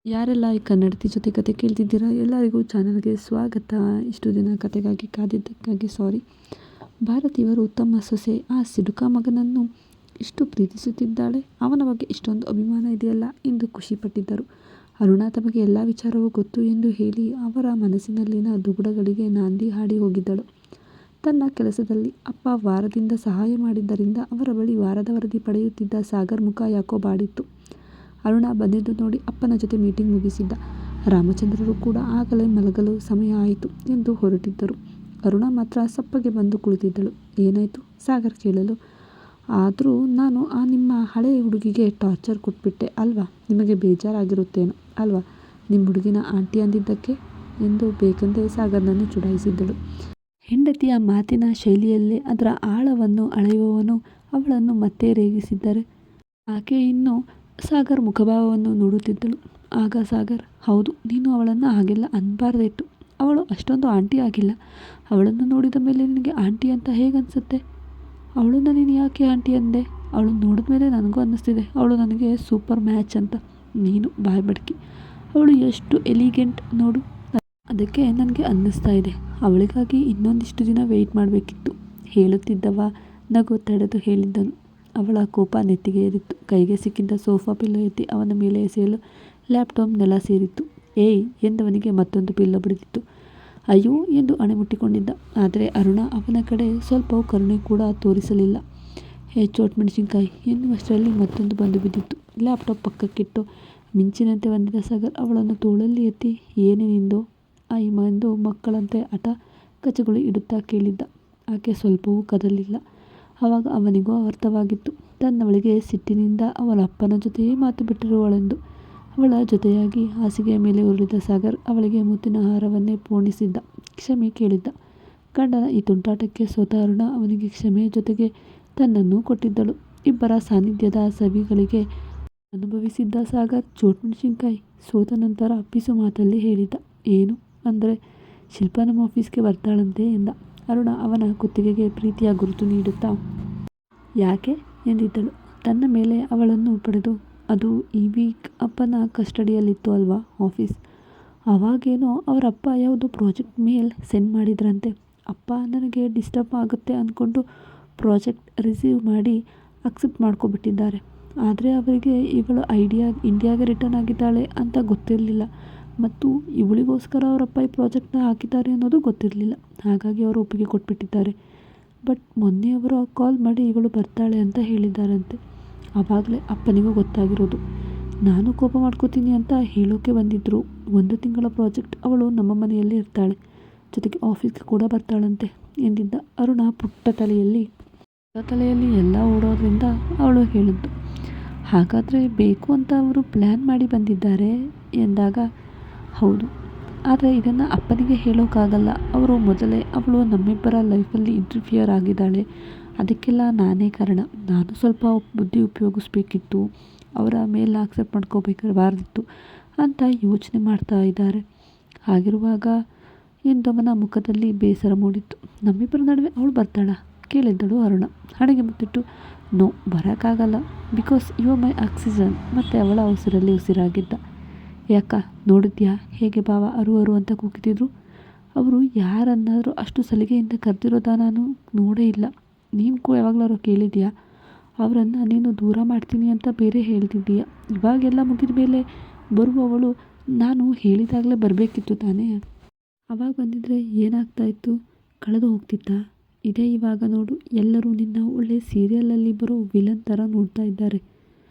ಯಾರೆಲ್ಲ ಈ ಕನ್ನಡತಿ ಜೊತೆ ಕತೆ ಕೇಳ್ತಿದ್ದೀರಾ ಎಲ್ಲರಿಗೂ ಚಾನಲ್ಗೆ ಸ್ವಾಗತ. ಇಷ್ಟು ದಿನ ಕತೆಗಾಗಿ ಕಾದಿದ್ದಕ್ಕಾಗಿ ಸಾರಿ. ಭಾರತೀಯರು ತಮ್ಮ ಸೊಸೆ ಆ ಸಿಡುಕ ಮಗನನ್ನು ಇಷ್ಟು ಪ್ರೀತಿಸುತ್ತಿದ್ದಾಳೆ, ಅವನ ಬಗ್ಗೆ ಇಷ್ಟೊಂದು ಅಭಿಮಾನ ಇದೆಯಲ್ಲ ಎಂದು ಖುಷಿಪಟ್ಟಿದ್ದರು. ಅರುಣಾ ತಮಗೆ ಎಲ್ಲ ವಿಚಾರವೂ ಗೊತ್ತು ಎಂದು ಹೇಳಿ ಅವರ ಮನಸ್ಸಿನಲ್ಲಿನ ದುಗುಡಗಳಿಗೆ ನಾಂದಿ ಹಾಡಿ ಹೋಗಿದ್ದಳು. ತನ್ನ ಕೆಲಸದಲ್ಲಿ ಅಪ್ಪ ವಾರದಿಂದ ಸಹಾಯ ಮಾಡಿದ್ದರಿಂದ ಅವರ ಬಳಿ ವಾರದ ವರದಿ ಪಡೆಯುತ್ತಿದ್ದ ಸಾಗರ್ ಮುಖ ಯಾಕೋ ಬಾಡಿತ್ತು. ಅರುಣಾ ಬಂದಿದ್ದು ನೋಡಿ ಅಪ್ಪನ ಜೊತೆ ಮೀಟಿಂಗ್ ಮುಗಿಸಿದ್ದ. ರಾಮಚಂದ್ರರು ಕೂಡ ಆಗಲೇ ಮಲಗಲು ಸಮಯ ಆಯಿತು ಎಂದು ಹೊರಟಿದ್ದರು. ಅರುಣಾ ಮಾತ್ರ ಸಪ್ಪಗೆ ಬಂದು ಕುಳಿತಿದ್ದಳು. ಏನಾಯಿತು ಸಾಗರ್ ಕೇಳಲು. ಆದರೂ ನಾನು ಆ ನಿಮ್ಮ ಹಳೆಯ ಹುಡುಗಿಗೆ ಟಾರ್ಚರ್ ಕೊಟ್ಬಿಟ್ಟೆ ಅಲ್ವಾ, ನಿಮಗೆ ಬೇಜಾರಾಗಿರುತ್ತೇನೋ ಅಲ್ವಾ ನಿಮ್ಮ ಹುಡುಗಿನ ಆಂಟಿ ಅಂದಿದ್ದಕ್ಕೆ ಎಂದು ಬೇಕೆಂದೇ ಸಾಗರ್ನನ್ನು ಚುಡಾಯಿಸಿದ್ದಳು. ಹೆಂಡತಿಯ ಮಾತಿನ ಶೈಲಿಯಲ್ಲೇ ಅದರ ಆಳವನ್ನು ಅಳೆಯುವವನು ಅವಳನ್ನು ಮತ್ತೆ ರೇಗಿಸಿದ್ದರೆ ಆಕೆ ಇನ್ನೂ ಸಾಗರ್ ಮುಖಭಾವವನ್ನು ನೋಡುತ್ತಿದ್ದಳು. ಆಗ ಸಾಗರ್, ಹೌದು ನೀನು ಅವಳನ್ನು ಹಾಗೆಲ್ಲ ಅನ್ಬಾರ್ದಿತ್ತು, ಅವಳು ಅಷ್ಟೊಂದು ಆಂಟಿ ಆಗಿಲ್ಲ. ಅವಳನ್ನು ನೋಡಿದ ಮೇಲೆ ನಿನಗೆ ಆಂಟಿ ಅಂತ ಹೇಗನ್ಸುತ್ತೆ? ಅವಳನ್ನು ನೀನು ಯಾಕೆ ಆಂಟಿ ಅಂದೆ? ಅವಳನ್ನು ನೋಡಿದ ಮೇಲೆ ನನಗೂ ಅನ್ನಿಸ್ತಿದೆ ಅವಳು ನನಗೆ ಸೂಪರ್ ಮ್ಯಾಚ್ ಅಂತ. ನೀನು ಬಾಯ್ಬಡ್ಕಿ, ಅವಳು ಎಷ್ಟು ಎಲಿಗೆಂಟ್ ನೋಡು, ಅದಕ್ಕೆ ನನಗೆ ಅನ್ನಿಸ್ತಾ ಇದೆ ಅವಳಿಗಾಗಿ ಇನ್ನೊಂದಿಷ್ಟು ದಿನ ವೆಯ್ಟ್ ಮಾಡಬೇಕಿತ್ತು ಹೇಳುತ್ತಿದ್ದವ ನಗು ತಡೆದು ಹೇಳಿದ್ದನು. ಅವಳ ಕೋಪ ನೆತ್ತಿಗೆ ಏರಿತ್ತು. ಕೈಗೆ ಸಿಕ್ಕಿದ್ದ ಸೋಫಾ ಪಿಲ್ಲೋ ಎತ್ತಿ ಅವನ ಮೇಲೆ ಎಸೆಯಲು ಲ್ಯಾಪ್ಟಾಪ್ ನೆಲ ಸೇರಿತ್ತು. ಏಯ್ ಎಂದವನಿಗೆ ಮತ್ತೊಂದು ಪಿಲ್ಲೋ ಬಡಿದಿತ್ತು. ಅಯ್ಯೋ ಎಂದು ಅಣೆಮುಟ್ಟಿಕೊಂಡಿದ್ದ. ಆದರೆ ಅರುಣಾ ಅವನ ಕಡೆ ಸ್ವಲ್ಪವೂ ಕರುಣೆ ಕೂಡ ತೋರಿಸಲಿಲ್ಲ. ಚೋಟ್ ಮೆಣಸಿನ್ಕಾಯಿ ಎನ್ನುವಷ್ಟರಲ್ಲಿ ಮತ್ತೊಂದು ಬಂದು ಬಿದ್ದಿತ್ತು. ಲ್ಯಾಪ್ಟಾಪ್ ಪಕ್ಕಕ್ಕಿಟ್ಟು ಮಿಂಚಿನಂತೆ ಬಂದಿದ್ದ ಸಾಗರ್ ಅವಳನ್ನು ತೋಳಲ್ಲಿ ಎತ್ತಿ ಏನೇ ನಿಂದು ಎಂದು ಮಕ್ಕಳಂತೆ ಹಠ ಕಚಗುಳಿ ಇಡುತ್ತಾ ಕೇಳಿದ್ದ. ಆಕೆ ಸ್ವಲ್ಪವೂ ಕದಲಿಲ್ಲ. ಆವಾಗ ಅವನಿಗೂ ಅರ್ಥವಾಗಿತ್ತು, ತನ್ನವಳಿಗೆ ಸಿಟ್ಟಿನಿಂದ ಅವಳ ಅಪ್ಪನ ಜೊತೆಯೇ ಮಾತು ಬಿಟ್ಟಿರುವಳೆಂದು. ಅವಳ ಜೊತೆಯಾಗಿ ಹಾಸಿಗೆಯ ಮೇಲೆ ಉರುಳಿದ ಸಾಗರ್ ಅವಳಿಗೆ ಮುತ್ತಿನ ಹಾರವನ್ನೇ ಪೋಣಿಸಿದ್ದ, ಕ್ಷಮೆ ಕೇಳಿದ್ದ. ಗಂಡನ ಈ ತುಂಟಾಟಕ್ಕೆ ಸೋತ ಅರುಣಾ ಅವನಿಗೆ ಕ್ಷಮೆಯ ಜೊತೆಗೆ ತನ್ನನ್ನು ಕೊಟ್ಟಿದ್ದಳು. ಇಬ್ಬರ ಸಾನ್ನಿಧ್ಯದ ಸವಿಗಳಿಗೆ ಅನುಭವಿಸಿದ್ದ ಸಾಗರ್ ಚೋಟ್ ಮೆಣಸಿನ್ಕಾಯಿ ಸೋತ ನಂತರ ಪಿಸು ಮಾತಲ್ಲಿ ಹೇಳಿದ್ದ. ಏನು ಅಂದರೆ ಶಿಲ್ಪ ನಮ್ಮ ಆಫೀಸ್ಗೆ ಬರ್ತಾಳಂತೆ ಎಂದ. ಅರುಣಾ ಅವನ ಕುತ್ತಿಗೆಗೆ ಪ್ರೀತಿಯ ಗುರುತು ನೀಡುತ್ತಾ ಯಾಕೆ ಎಂದಿದ್ದಳು. ತನ್ನ ಮೇಲೆ ಅವಳನ್ನು ಪಡೆದು ಅದು ಈ ವೀಕ್ ಅಪ್ಪನ ಕಸ್ಟಡಿಯಲ್ಲಿತ್ತು ಅಲ್ವಾ ಆಫೀಸ್. ಅವಾಗೇನೋ ಅವರಪ್ಪ ಯಾವುದೋ ಪ್ರಾಜೆಕ್ಟ್ ಮೇಲ್ ಸೆಂಡ್ ಮಾಡಿದ್ರಂತೆ. ಅಪ್ಪ ನನಗೆ ಡಿಸ್ಟರ್ಬ್ ಆಗುತ್ತೆ ಅಂದ್ಕೊಂಡು ಪ್ರಾಜೆಕ್ಟ್ ರಿಸೀವ್ ಮಾಡಿ ಅಕ್ಸೆಪ್ಟ್ ಮಾಡ್ಕೊಬಿಟ್ಟಿದ್ದಾರೆ. ಆದರೆ ಅವರಿಗೆ ಇವಳು ಇಂಡಿಯಾಗೆ ರಿಟರ್ನ್ ಆಗಿದ್ದಾಳೆ ಅಂತ ಗೊತ್ತಿರಲಿಲ್ಲ ಮತ್ತು ಇವಳಿಗೋಸ್ಕರ ಅವರಪ್ಪ ಈ ಪ್ರಾಜೆಕ್ಟ್ನ ಹಾಕಿದ್ದಾರೆ ಅನ್ನೋದು ಗೊತ್ತಿರಲಿಲ್ಲ. ಹಾಗಾಗಿ ಅವರು ಒಪ್ಪಿಗೆ ಕೊಟ್ಬಿಟ್ಟಿದ್ದಾರೆ. ಬಟ್ ಮೊನ್ನೆ ಅವರು ಕಾಲ್ ಮಾಡಿ ಇವಳು ಬರ್ತಾಳೆ ಅಂತ ಹೇಳಿದ್ದಾರಂತೆ. ಆವಾಗಲೇ ಅಪ್ಪನಿಗೂ ಗೊತ್ತಾಗಿರೋದು. ನಾನು ಕೋಪ ಮಾಡ್ಕೋತೀನಿ ಅಂತ ಹೇಳೋಕೆ ಬಂದಿದ್ದರು. 1 ತಿಂಗಳ ಪ್ರಾಜೆಕ್ಟ್, ಅವಳು ನಮ್ಮ ಮನೆಯಲ್ಲೇ ಇರ್ತಾಳೆ, ಜೊತೆಗೆ ಆಫೀಸ್ಗೆ ಕೂಡ ಬರ್ತಾಳಂತೆ ಎಂದಿದ್ದ. ಅರುಣಾ ಪುಟ್ಟ ತಲೆಯಲ್ಲಿ ಎಲ್ಲ ಓಡೋದ್ರಿಂದ ಅವಳು ಹೇಳಿದ್ದು. ಹಾಗಾದರೆ ಬೇಕು ಅಂತ ಅವರು ಪ್ಲ್ಯಾನ್ ಮಾಡಿ ಬಂದಿದ್ದಾರೆ ಎಂದಾಗ ಹೌದು, ಆದರೆ ಇದನ್ನು ಅಪ್ಪನಿಗೆ ಹೇಳೋಕ್ಕಾಗಲ್ಲ. ಅವರು ಮೊದಲೇ ಅವಳು ನಮ್ಮಿಬ್ಬರ ಲೈಫಲ್ಲಿ ಇಂಟರ್ಫಿಯರ್ ಆಗಿದ್ದಾಳೆ, ಅದಕ್ಕೆಲ್ಲ ನಾನೇ ಕಾರಣ. ನಾನು ಸ್ವಲ್ಪ ಬುದ್ಧಿ ಉಪಯೋಗಿಸ್ಬೇಕಿತ್ತು, ಅವರ ಮೇಲೆ ಆಕ್ಸೆಪ್ಟ್ ಮಾಡ್ಕೋಬೇಕಬಾರ್ದಿತ್ತು ಅಂತ ಯೋಚನೆ ಮಾಡ್ತಾ ಇದ್ದಾರೆ. ಹಾಗಿರುವಾಗ ಎಂದವನ ಮುಖದಲ್ಲಿ ಬೇಸರ ಮೂಡಿತ್ತು. ನಮ್ಮಿಬ್ಬರ ನಡುವೆ ಅವಳು ಬರ್ತಾಳಾ ಕೇಳಿದ್ದಳು ಅರುಣಾ ಹಣೆಗೆ ಮುತ್ತಿಟ್ಟು. ನೋ, ಬರೋಕ್ಕಾಗಲ್ಲ, ಬಿಕಾಸ್ ಯು ಮೈ ಆಕ್ಸಿಜನ್. ಮತ್ತು ಅವಳ ಉಸಿರಲ್ಲಿ ಉಸಿರಾಗಿದ್ದ. ಯಾಕ ನೋಡಿದ್ಯಾ ಹೇಗೆ ಭಾವ ಅರು ಅಂತ ಕೂಗಿದ್ರು? ಅವರು ಯಾರನ್ನಾದರೂ ಅಷ್ಟು ಸಲಿಗೆಯಿಂದ ಕರೆದಿರೋದ ನಾನು ನೋಡೇ ಇಲ್ಲ. ನೀವು ಯಾವಾಗಲಾರು ಕೇಳಿದ್ಯಾ? ಅವರನ್ನು ನೀನು ದೂರ ಮಾಡ್ತೀನಿ ಅಂತ ಬೇರೆ ಹೇಳ್ತಿದ್ದೀಯ. ಇವಾಗೆಲ್ಲ ಮುಗಿದ ಮೇಲೆ ಬರುವವಳು ನಾನು ಹೇಳಿದಾಗಲೇ ಬರಬೇಕಿತ್ತು ತಾನೇ. ಆವಾಗ ಬಂದಿದ್ರೆ ಏನಾಗ್ತಾಯಿತ್ತು? ಕಳೆದು ಹೋಗ್ತಿತ್ತಾ? ಇದೇ ಇವಾಗ ನೋಡು, ಎಲ್ಲರೂ ನಿನ್ನ ಒಳ್ಳೆ ಸೀರಿಯಲಲ್ಲಿ ಬರೋ ವಿಲನ್ ಥರ ನೋಡ್ತಾ ಇದ್ದಾರೆ.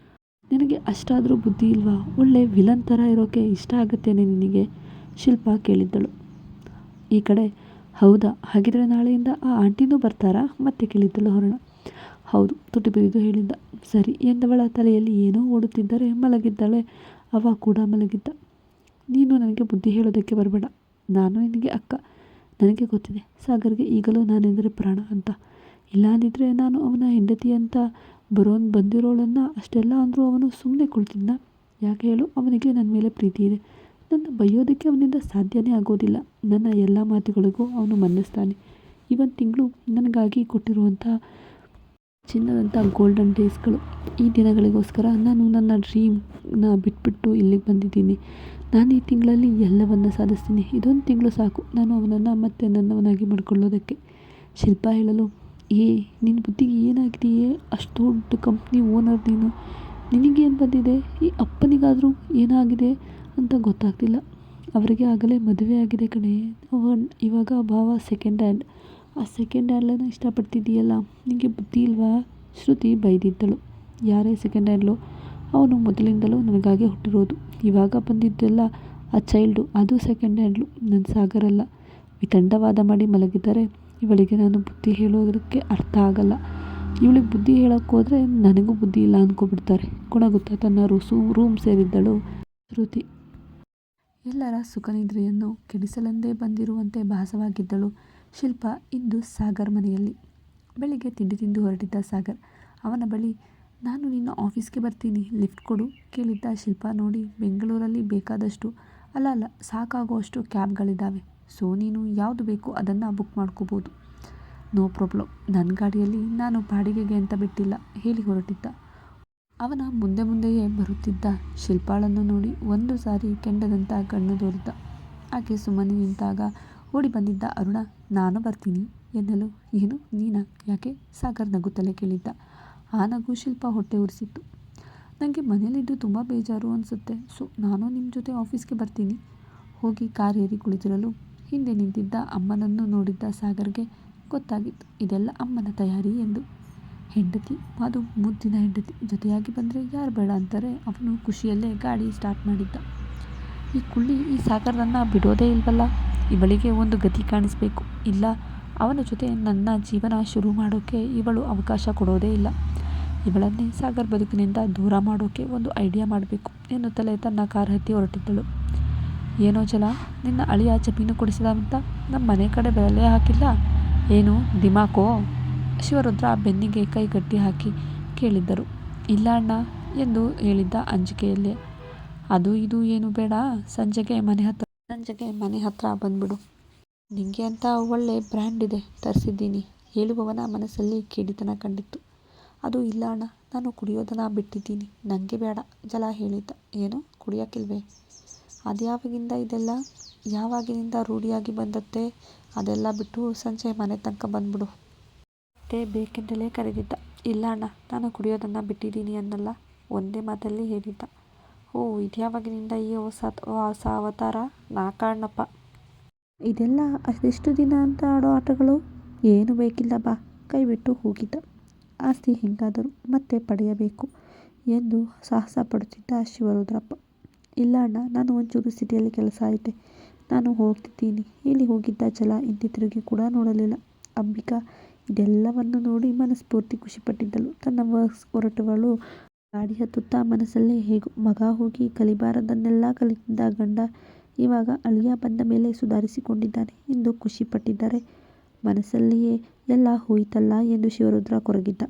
ನಿನಗೆ ಅಷ್ಟಾದರೂ ಬುದ್ಧಿ ಇಲ್ವಾ? ಒಳ್ಳೆ ವಿಲನ್ ಥರ ಇರೋಕ್ಕೆ ಇಷ್ಟ ಆಗುತ್ತೇನೆ ನಿನಗೆ? ಶಿಲ್ಪ ಕೇಳಿದ್ದಳು. ಈ ಕಡೆ ಹೌದಾ, ಹಾಗಿದ್ರೆ ನಾಳೆಯಿಂದ ಆ ಆಂಟಿನೂ ಬರ್ತಾರಾ ಮತ್ತೆ ಕೇಳಿದ್ದಳು ಅರುಣಾ. ಹೌದು, ತುಟಿ ಬಿರಿದು ಹೇಳಿದ್ದ. ಸರಿ ಎಂದವಳ ತಲೆಯಲ್ಲಿ ಏನೋ ಓಡುತ್ತಿದ್ದರೆ ಮಲಗಿದ್ದಾಳೆ. ಅವ ಕೂಡ ಮಲಗಿದ್ದ. ನೀನು ನನಗೆ ಬುದ್ಧಿ ಹೇಳೋದಕ್ಕೆ ಬರಬೇಡ, ನಾನು ನಿನಗೆ ಅಕ್ಕ. ನನಗೆ ಗೊತ್ತಿದೆ ಸಾಗರ್ಗೆ ಈಗಲೂ ನಾನೆಂದರೆ ಪ್ರಾಣ ಅಂತ. ಇಲ್ಲ ಅಂದಿದ್ರೆ ನಾನು ಅವನ ಹೆಂಡತಿ ಅಂತ ಬಂದಿರೋಳನ್ನು ಅಷ್ಟೆಲ್ಲ ಅಂದರೂ ಅವನು ಸುಮ್ಮನೆ ಕುಳಿತಿದ್ದ. ಯಾಕೆ ಹೇಳು? ಅವನಿಗೆ ನನ್ನ ಮೇಲೆ ಪ್ರೀತಿ ಇದೆ. ನನ್ನ ಬೈಯೋದಕ್ಕೆ ಅವನಿಂದ ಸಾಧ್ಯನೇ ಆಗೋದಿಲ್ಲ. ನನ್ನ ಎಲ್ಲ ಮಾತುಗಳಿಗೂ ಅವನು ಮನ್ನಿಸ್ತಾನೆ. 1 ತಿಂಗಳು ನನಗಾಗಿ ಕೊಟ್ಟಿರುವಂಥ ಚಿನ್ನದಂಥ ಗೋಲ್ಡನ್ ಡೇಸ್ಗಳು. ಈ ದಿನಗಳಿಗೋಸ್ಕರ ನಾನು ನನ್ನ ಡ್ರೀಮ್ನ ಬಿಟ್ಬಿಟ್ಟು ಇಲ್ಲಿಗೆ ಬಂದಿದ್ದೀನಿ. ನಾನು ಈ ತಿಂಗಳಲ್ಲಿ ಎಲ್ಲವನ್ನ ಸಾಧಿಸ್ತೀನಿ. ಇದೊಂದು ತಿಂಗಳು ಸಾಕು ನಾನು ಅವನನ್ನು ಮತ್ತೆ ನನ್ನವನಾಗಿ ಮಾಡಿಕೊಳ್ಳೋದಕ್ಕೆ. ಶಿಲ್ಪ ಹೇಳಲು, ನಿನ್ನ ಬುದ್ಧಿಗೆ ಏನಾಗಿದೆಯೇ? ಅಷ್ಟು ದೊಡ್ಡ ಕಂಪ್ನಿ ಓನರ್ ನೀನು. ನಿನಗೇನು ಬಂದಿದೆ? ಈ ಅಪ್ಪನಿಗಾದರೂ ಏನಾಗಿದೆ ಅಂತ ಗೊತ್ತಾಗ್ತಿಲ್ಲ. ಅವರಿಗೆ ಆಗಲೇ ಮದುವೆ ಆಗಿದೆ ಕಣೆ. ಇವಾಗ ಭಾವ ಸೆಕೆಂಡ್ ಹ್ಯಾಂಡ್. ಆ ಸೆಕೆಂಡ್ ಹ್ಯಾಂಡ್ಲನ್ನು ಇಷ್ಟಪಡ್ತಿದ್ದೀಯಲ್ಲ, ನಿನಗೆ ಬುದ್ಧಿ ಇಲ್ವಾ? ಶ್ರುತಿ ಬೈದಿದ್ದಳು. ಯಾರೇ ಸೆಕೆಂಡ್ ಹ್ಯಾಂಡ್ಲು? ಅವನು ಮೊದಲಿಂದಲೂ ನನಗಾಗೆ ಹುಟ್ಟಿರೋದು. ಇವಾಗ ಬಂದಿದ್ದೆಲ್ಲ ಆ ಚೈಲ್ಡು, ಅದು ಸೆಕೆಂಡ್ ಹ್ಯಾಂಡ್ಲು, ನನ್ನ ಸಾಗರಲ್ಲ. ವಿತಂಡವಾದ ಮಾಡಿ ಮಲಗಿದ್ದಾರೆ. ಇವಳಿಗೆ ನಾನು ಬುದ್ಧಿ ಹೇಳೋದಕ್ಕೆ ಅರ್ಥ ಆಗಲ್ಲ. ಇವಳಿಗೆ ಬುದ್ಧಿ ಹೇಳೋಕ್ಕೋದ್ರೆ ನನಗೂ ಬುದ್ಧಿ ಇಲ್ಲ ಅಂದ್ಕೊಬಿಡ್ತಾರೆ. ಗುಣಗುತ್ತಾ ತನ್ನ ರೂಮ್ ಸೇರಿದ್ದಳು ಶ್ರುತಿ. ಎಲ್ಲರ ಸುಖನಿದ್ರೆಯನ್ನು ಕೆಡಿಸಲೆಂದೇ ಬಂದಿರುವಂತೆ ಭಾಸವಾಗಿದ್ದಳು ಶಿಲ್ಪ ಇಂದು ಸಾಗರ್ ಮನೆಯಲ್ಲಿ. ಬೆಳಿಗ್ಗೆ ತಿಂಡಿ ತಿಂದು ಹೊರಟಿದ್ದ ಸಾಗರ್ ಅವನ ಬಳಿ, ನಾನು ನಿನ್ನ ಆಫೀಸ್ಗೆ ಬರ್ತೀನಿ, ಲಿಫ್ಟ್ ಕೊಡು ಕೇಳಿದ್ದ. ಶಿಲ್ಪ ನೋಡಿ, ಬೆಂಗಳೂರಲ್ಲಿ ಬೇಕಾದಷ್ಟು ಅಲ್ಲ ಸಾಕಾಗುವಷ್ಟು ಕ್ಯಾಬ್ಗಳಿದ್ದಾವೆ. ಸೊ ನೀನು ಯಾವುದು ಬೇಕೋ ಅದನ್ನು ಬುಕ್ ಮಾಡ್ಕೋಬೋದು. No problem. ನನ್ನ ಗಾಡಿಯಲ್ಲಿ ನಾನು ಬಾಡಿಗೆಗೆ ಅಂತ ಬಿಟ್ಟಿಲ್ಲ ಹೇಳಿ ಹೊರಟಿದ್ದ. ಅವನ ಮುಂದೆಯೇ ಬರುತ್ತಿದ್ದ ಶಿಲ್ಪಾಳನ್ನು ನೋಡಿ ಒಂದು ಸಾರಿ ಕೆಂಡದಂತ ಕಣ್ಣು ತೋರಿದ್ದ. ಆಕೆ ಸುಮ್ಮನೆ ನಿಂತಾಗ ಓಡಿ ಬಂದಿದ್ದ ಅರುಣ, ನಾನು ಬರ್ತೀನಿ ಎನ್ನಲು, ಏನು ನೀನಾ? ಯಾಕೆ? ಸಾಗರ್ ನಗುತ್ತಲೇ ಕೇಳಿದ್ದ. ಆ ನಗು ಶಿಲ್ಪ ಹೊಟ್ಟೆ ಉರಿಸಿತ್ತು. ನನಗೆ ಮನೇಲಿದ್ದು ತುಂಬ ಬೇಜಾರು ಅನಿಸುತ್ತೆ. ಸೊ ನಾನು ನಿಮ್ಮ ಜೊತೆ ಆಫೀಸ್ಗೆ ಬರ್ತೀನಿ. ಹೋಗಿ ಕಾರ್ ಏರಿ ಕುಳಿತಿರಲು ಹಿಂದೆ ನಿಂತಿದ್ದ ಅಮ್ಮನನ್ನು ನೋಡಿದ್ದ ಸಾಗರ್ಗೆ ಗೊತ್ತಾಗಿತ್ತು ಇದೆಲ್ಲ ಅಮ್ಮನ ತಯಾರಿ ಎಂದು. ಹೆಂಡತಿ, ಅದು ಮುದ್ದಿನ ಹೆಂಡತಿ, ಜೊತೆಯಾಗಿ ಬಂದರೆ ಯಾರು ಬೇಡ ಅಂತಾರೆ. ಅವನು ಖುಷಿಯಲ್ಲೇ ಗಾಡಿ ಸ್ಟಾರ್ಟ್ ಮಾಡಿದ್ದ. ಈ ಕುಳ್ಳಿ ಈ ಸಾಗರನ್ನು ಬಿಡೋದೇ ಇಲ್ವಲ್ಲ. ಇವಳಿಗೆ ಒಂದು ಗತಿ ಕಾಣಿಸ್ಬೇಕು. ಇಲ್ಲ ಅವನ ಜೊತೆ ನನ್ನ ಜೀವನ ಶುರು ಮಾಡೋಕ್ಕೆ ಇವಳು ಅವಕಾಶ ಕೊಡೋದೇ ಇಲ್ಲ. ಇವಳನ್ನೇ ಸಾಗರ್ ಬದುಕಿನಿಂದ ದೂರ ಮಾಡೋಕ್ಕೆ ಒಂದು ಐಡಿಯಾ ಮಾಡಬೇಕು ಎನ್ನುತ್ತಲೇ ತನ್ನ ಕಾರ್ ಹತ್ತಿ ಹೊರಟಿದ್ದಳು. ಏನೋ ಜಲ, ನಿನ್ನ ಅಳಿಯ ಜಮೀನು ಕೊಡಿಸಿದಂತ ನಮ್ಮ ಮನೆ ಕಡೆ ಬೆಲೆ ಹಾಕಿಲ್ಲ ಏನು ದಿಮಾಕೋ? ಶಿವರುದ್ರ ಬೆನ್ನಿಗೆ ಕೈ ಗಟ್ಟಿ ಹಾಕಿ ಕೇಳಿದ್ದರು. ಇಲ್ಲ ಅಣ್ಣ ಎಂದು ಹೇಳಿದ್ದ ಅಂಜಿಕೆಯಲ್ಲೇ. ಅದು ಇದು ಏನು ಬೇಡ, ಸಂಜೆಗೆ ಮನೆ ಹತ್ರ ಬಂದ್ಬಿಡು. ನಿಂಗೆ ಅಂತ ಒಳ್ಳೆ ಬ್ರ್ಯಾಂಡ್ ಇದೆ, ತರಿಸಿದ್ದೀನಿ. ಹೇಳುವವನ ಮನಸ್ಸಲ್ಲಿ ಕಿಡಿತನ ಕಂಡಿತ್ತು. ಅದು ಇಲ್ಲ ಅಣ್ಣ, ನಾನು ಕುಡಿಯೋದನ್ನು ಬಿಟ್ಟಿದ್ದೀನಿ, ನನಗೆ ಬೇಡ ಜಲ ಹೇಳಿದ್ದ. ಏನು ಕುಡಿಯೋಕ್ಕಿಲ್ವೇ? ಅದ್ಯಾವಾಗಿಂದ ಇದೆಲ್ಲ? ಯಾವಾಗಿನಿಂದ ರೂಢಿಯಾಗಿ ಬಂದತ್ತೆ? ಅದೆಲ್ಲ ಬಿಟ್ಟು ಸಂಜೆ ಮನೆ ತನಕ ಬಂದ್ಬಿಡು. ಮತ್ತೆ ಬೇಕೆಂದಲೇ ಕರೆದಿದ್ದ. ಇಲ್ಲ ಅಣ್ಣ, ನಾನು ಕುಡಿಯೋದನ್ನು ಬಿಟ್ಟಿದ್ದೀನಿ ಅನ್ನಲ್ಲ, ಒಂದೇ ಮಾತಲ್ಲಿ ಹೇಳಿದ್ದ. ಓ, ಇದ್ಯಾವಾಗಿನಿಂದ ಈ ಹೊಸ ಅವತಾರ? ನಾ ಕಾರಣಪ್ಪ. ಇದೆಲ್ಲ ಅದೆಷ್ಟು ದಿನ ಅಂತ ಆಡೋ ಆಟಗಳು? ಏನು ಬೇಕಿಲ್ಲ ಬಾ, ಕೈ ಬಿಟ್ಟು ಹೋಗಿದ್ದ. ಆಸ್ತಿ ಹೆಂಗಾದರೂ ಮತ್ತೆ ಪಡೆಯಬೇಕು ಎಂದು ಸಾಹಸ ಪಡುತ್ತಿದ್ದ ಶಿವರುದ್ರಪ್ಪ. ಇಲ್ಲ ಅಣ್ಣ, ನಾನು ಒಂಚೂರು ಸಿಟಿಯಲ್ಲಿ ಕೆಲಸ ಐತೆ, ನಾನು ಹೋಗ್ತಿದ್ದೀನಿ ಹೇಳಿ ಹೋಗಿದ್ದ ಜಲ ಹಿಂದೆ ತಿರುಗಿ ಕೂಡ ನೋಡಲಿಲ್ಲ. ಅಂಬಿಕಾ ಇದೆಲ್ಲವನ್ನು ನೋಡಿ ಮನಸ್ಫೂರ್ತಿ ಖುಷಿಪಟ್ಟಿದ್ದಳು. ತನ್ನ ವರ್ಕ್ಸ್ ಹೊರಟವಳು ಗಾಡಿ ಹತ್ತುತ್ತಾ ಮನಸ್ಸಲ್ಲೇ ಹೇಗೂ ಮಗ ಹೋಗಿ ಕಲಿಬಾರದನ್ನೆಲ್ಲ ಕಲಿತಿದ್ದ ಗಂಡ ಇವಾಗ ಅಳಿಯ ಬಂದ ಮೇಲೆ ಸುಧಾರಿಸಿಕೊಂಡಿದ್ದಾನೆ ಎಂದು ಖುಷಿಪಟ್ಟಿದ್ದರೆ ಮನಸ್ಸಲ್ಲಿಯೇ ಎಲ್ಲ ಹೋಯಿತಲ್ಲ ಎಂದು ಶಿವರುದ್ರ ಕೊರಗಿದ್ದ.